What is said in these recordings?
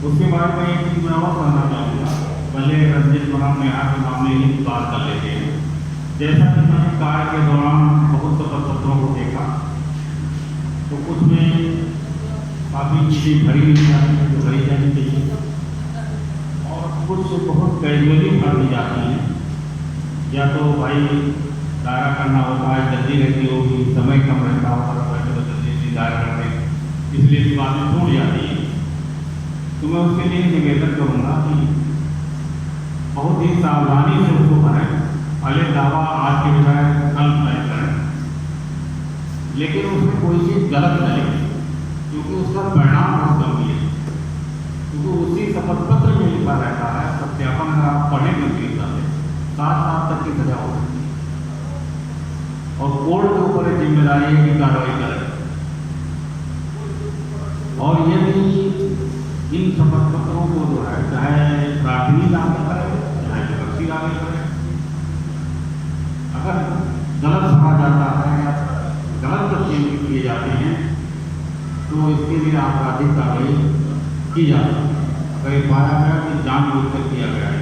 उसके बाद में एक चीज़ मैं और कहना चाहूँगा, पहले रंजित बनाम नेहा के मामले की बात कर लेते हैं। जैसा कि मैंने कार्य के दौरान बहुत शपथ पत्रों को देखा, तो कुछ में काफ़ी चीज़ें भरी हुई जाती जो भरी जानी चाहिए, और कुछ बहुत कैजुअली भर दी जाती हैं। या तो भाई दायरा करना होता है, जल्दी रहती होगी, समय कम रहता होगा, तो जल्दी दायरा करते हैं, इसलिए इस बातें छूट जाती हैं। तो मैं उसके लिए निवेदन करूँगा कि बहुत ही सावधानी से उसको करें। पहले दावा आज के बजाय कल तय करें, लेकिन उसमें कोई चीज़ गलत नहीं, क्योंकि उसका परिणाम बहुत गंभीर है। क्योंकि उसी शपथ पत्र में लिखा रहता है, सत्यापन अगर आप पढ़ें गंभीरता से 7 साल तक की सजा हो सकती है, और कोर्ट के ऊपर जिम्मेदारी है कि कार्रवाई करें। और यदि इन शपथ पत्रों को जो है, चाहे प्राथमिक दाखिल करें चाहे विपक्षी दाखिल करें, अगर गलत भरा जाता है या गलत तथ्य किए जाते हैं तो इसके लिए आपराधिक कार्रवाई की जा सकती है। अगर ये पाया गया कि जानबूझकर किया गया है,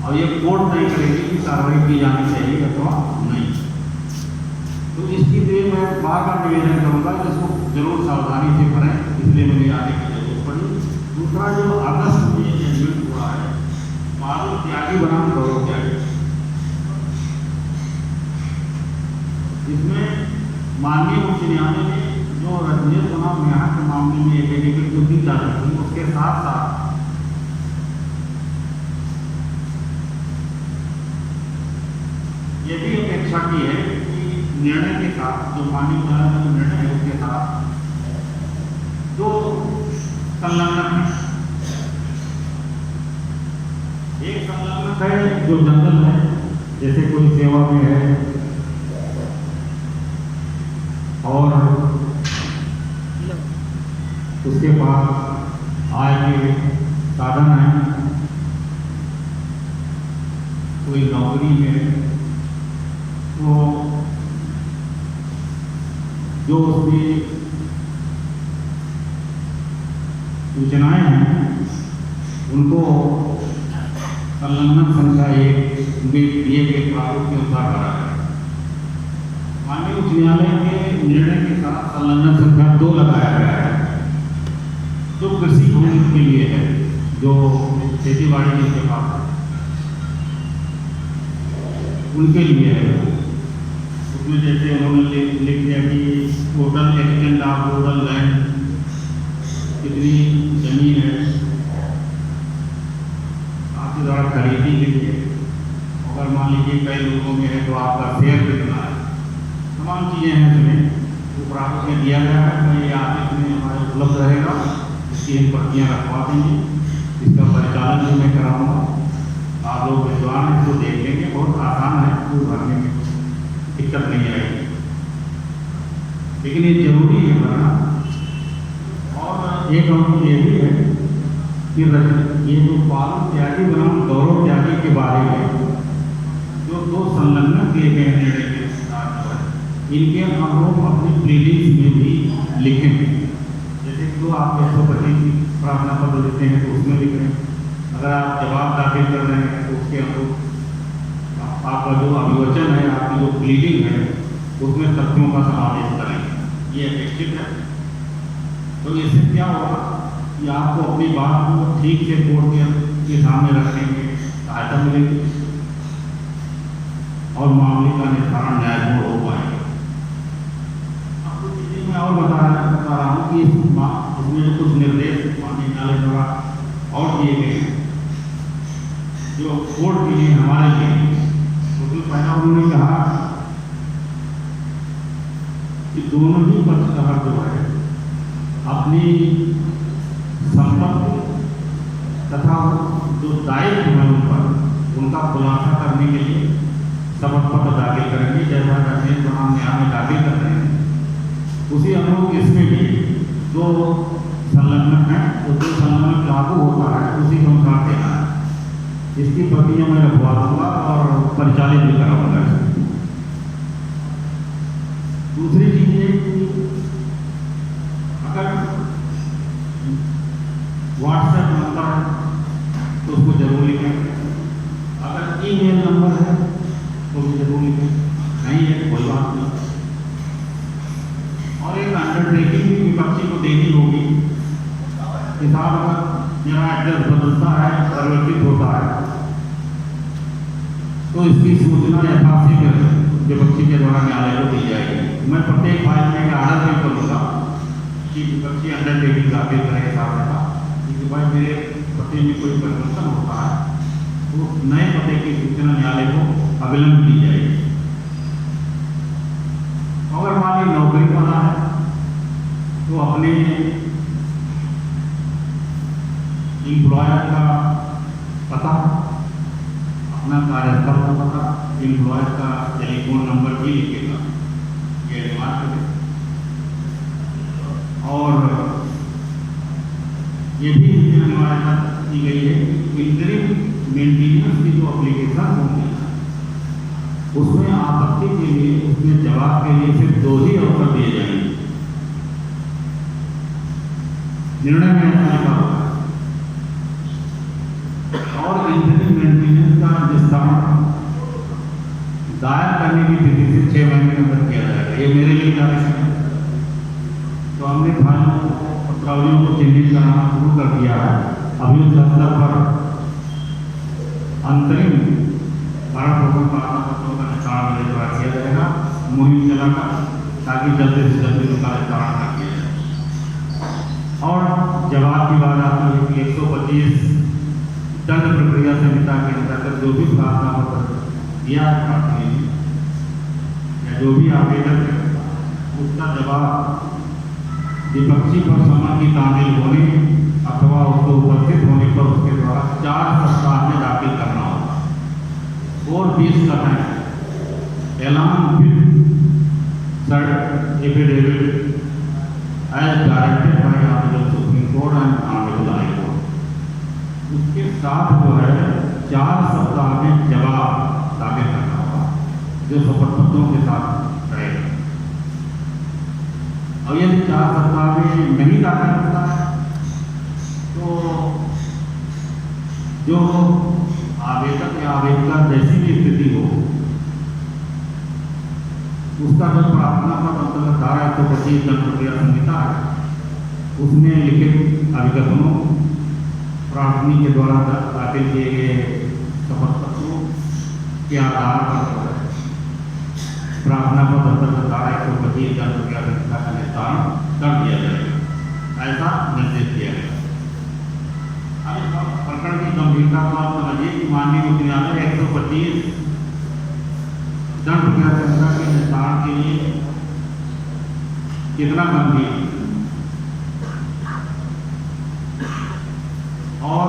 और ये कोर्ट तय करेगी कि कार्रवाई की जानी चाहिए अथवा नहीं। तो इसकी लिए मैं बार बार निवेदन करूँगा कि इसको जरूर सावधानी से करें, इसलिए मैंने आने की जरूरत पड़ी। दूसरा जो अगस्त में जजमेंट हुआ है, मानव त्यागी बनाम गौरव त्यागी, इसमें माननीय उच्च न्यायालय ने जो रंजित बनाम नेहा के मामले में एफिडेविट जो दी जा रही थी, उसके साथ साथ ये भी अपेक्षा की है कि निर्णय के साथ, जो माननीय न्यायालय का निर्णय है उसके साथ जो संलग्न है, एक संलग्न है जो जनरल है, जैसे कोई सेवा में है और उसके पास आय के साधन है, कोई नौकरी में, तो जो उसकी सूचनाएं हैं उनको संलग्न संख्या 1 दिए गए प्रारूप के अनुसार भरा है। माननीय उच्च न्यायालय के निर्णय के साथ संलग्न संख्या 2 लगाया गया है, जो कृषि भूमि के लिए है, जो खेती बाड़ी जिनके पास है उनके लिए है। उसमें जैसे उन्होंने लिख दिया कि total extent of rural land कितनी जमीन है, आपके द्वारा खरीदी के लिए, अगर मान लीजिए कई लोगों में है तो आपका शेयर कितना है, तमाम चीज़ें हैं इसमें, वो प्रारूप में दिया गया है। तो ये आदेश में हमारे उपलब्ध रहेगा, इसकी हम प्रतियाँ रखवा देंगे, इसका परिचालन भी मैं कराऊँगा। आप लोग विद्वान इसको देख लेंगे, बहुत आसान है, कोई भरने में दिक्कत नहीं आएगी, लेकिन ये जरूरी है भरना। और एक अंक ये भी है कि ये जो पालन त्यागी बनाम गौरव त्यागी के बारे में जो 2 संलग्न किए गए निर्णय के साथ है, इनके आरोप अपनी प्लीडिंग्स में भी लिखेंगे। जैसे कि तो आप 125 की प्रार्थना पत्र देते हैं तो उसमें लिख रहे हैं, अगर आप जवाब दाखिल कर रहे हैं तो उसके अनुरूप आपका जो अभिवचन है, आपकी जो प्लीडिंग है, उसमें तथ्यों का समावेश करेंगे, ये अपेक्षित है। तो इससे क्या होगा कि आपको अपनी बात को ठीक से कोर्ट के सामने रखने में सहायता मिलेगी और मामले का निस्तारण न्यायपूर्ण हो पाएगा। आपको चीज़ें मैं और बता रहा हूँ कि इसमें कुछ निर्देश माननीय न्यायालय द्वारा और दिए गए हैं जो कोर्ट के लिए, हमारे लिए। उसमें पहला उन्होंने कहा कि दोनों ही पक्षकार जो है अपनी संपत्ति तथा जो दायित्व है उन पर, उनका खुलासा करने के लिए शपथ पत्र दाखिल करेंगे, जैसा रंजित बनाम नेहा में दाखिल कर रहे हैं। उसी अनुरूप इसमें भी जो संलग्न है, तो जो संलग्न लागू होता है उसी को अनुसार देना है। इसकी प्रतियां मैं रखवा दूंगा और परिचालित भी कराऊंगा। दूसरी चीज ये कि अगर व्हाट्सएप नंबर है तो उसको जरूर लिखें, अगर ईमेल नंबर है तो भी जरूर लिखें, नहीं है कोई बात नहीं। और एक अंडरटेकिंग भी विपक्षी को देनी होगी कि साहब अगर मेरा एड्रेस बदलता है, परिवर्तित होता है, तो इसकी सूचना यथाशीघ्र विपक्षी के द्वारा न्यायालय को दी जाएगी। मैं प्रत्येक फाइल में आर्डर भी करूँगा कि विपक्षी अंडरटेकिंग दाखिल करें साहब का कि भाई मेरे पते में कोई परिवर्तन होता है तो नए पते की सूचना न्यायालय को अविलंब की जाएगी। अगर मान ली नौकरी वाला है तो अपने एम्प्लॉयर का पता, अपना कार्यस्थल का पता, एम्प्लॉयर का टेलीफोन नंबर भी लिखेगा, ये अनिवार्य है। और ये भी अनिवार्यता की गई है कि इंटरिम मेंटेनेंस की जो एप्लीकेशन होंगी उसमें आपत्ति के लिए, उसमें जवाब के लिए सिर्फ 2 ही अवसर दिए जाएंगे। निर्णय में ऐसा लिखा होगा और इंटरिम मेंटेनेंस का निस्तारण दायर करने की तिथि से 6 महीने के अंदर किया जाएगा। ये मेरे लिए निर्देश है। तो हमने फाइलों पत्रावलियों को चिन्हित कराना शुरू कर दिया है। अभी उस स्तर पर अंतरिम भारत भवन प्रार्थना पत्रों का निस्तारण मेरे द्वारा किया जाएगा, मुहिम चलाकर, ताकि जल्दी से जल्दी उनका निस्तारण कर किया जाए। और जवाब की बात आती है कि 125 दंड प्रक्रिया संहिता के अंतर्गत जो भी प्रार्थना पत्र दिया है प्रार्थी ने या जो भी आवेदक है, उसका जवाब विपक्षी पर समन की तामील होने अथवा उसको उपस्थित होने पर उसके द्वारा 4 सप्ताह में दाखिल करना होगा। और 20 का टाइम एलान विद सर्ट affidavit as directed by honourable Supreme Court and honourable High Court. उसके साथ जो है 4 सप्ताह में जवाब दाखिल करना होगा जो शपथ पत्रों के साथ रहेगा। और यदि 4 सप्ताह में नहीं दाखिल होता है तो जो आवेदक या आवेदका जैसी भी स्थिति हो, उसका जो प्रार्थना पर अंतर्गत धारा 125 दंड प्रक्रिया संहिता है उसमें लिखित अभिकथनों, प्रार्थनी के द्वारा दाखिल किए गए शपथ पत्रों के आधार पर प्रार्थना पर अंतर्गत धारा 125 दंड प्रक्रिया संहिता का निस्तारण कर दिया जाएगा, ऐसा निर्देश दिया गया। अब प्रकरण की गंभीरता को आप समझिए कि माननीय उच्च न्यायालय 125 दंड प्रक्रिया संहिता के निस्तारण के लिए कितना गंभीर है। और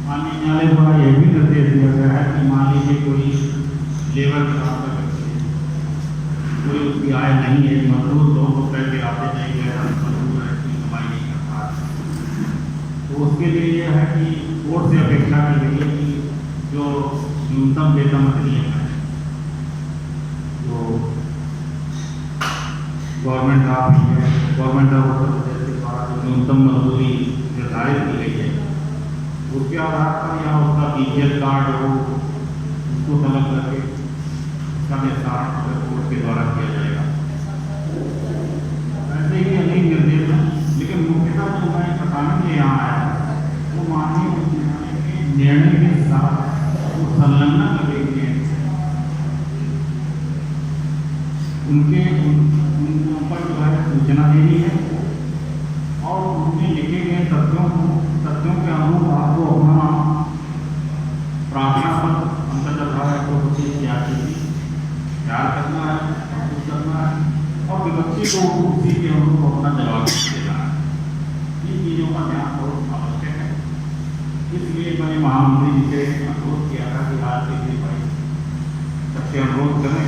माननीय न्यायालय द्वारा यह भी निर्देश दिया गया है कि मान लीजिए कोई लेबर काम का व्यक्ति है, कोई उसकी आय नहीं है, मजदूर 2 रुपये के आते नहीं गए, मजदूर है, इसकी कमाई नहीं करता, तो उसके लिए यह है कि कोर्ट से अपेक्षा की गई है कि जो न्यूनतम वेतन अधिनियम है, जो गवर्नमेंट ऑफ उत्तर प्रदेश के द्वारा जो न्यूनतम मजदूरी निर्धारित की गई है, उसके आधार पर या उसका बीपीएल कार्ड हो, उसको तलब करके उसका निस्तारण कोर्ट के द्वारा किया जाएगा। ऐसे ही अनेक निर्देश हैं, लेकिन मुख्यतः जो मैं बताने के यहाँ आया वो माननीय निर्णय के साथ वो संलग्न करेंगे उनके ऊपर जो है सूचना देनी है और उनमें लिखे गए तथ्यों के अनुरूप आपको अपना प्रार्थना पत्र अंतर्गत धारा 125 तैयार करना है, प्रस्तुत करना है और विपक्षी को उसी के अनुरूप अपना जवाब देना है। इन चीज़ों का ध्यान बहुत आवश्यक है। इसलिए मैंने महामंत्री जी से अनुरोध किया था कि आज के लिए भाई सबसे अनुरोध करें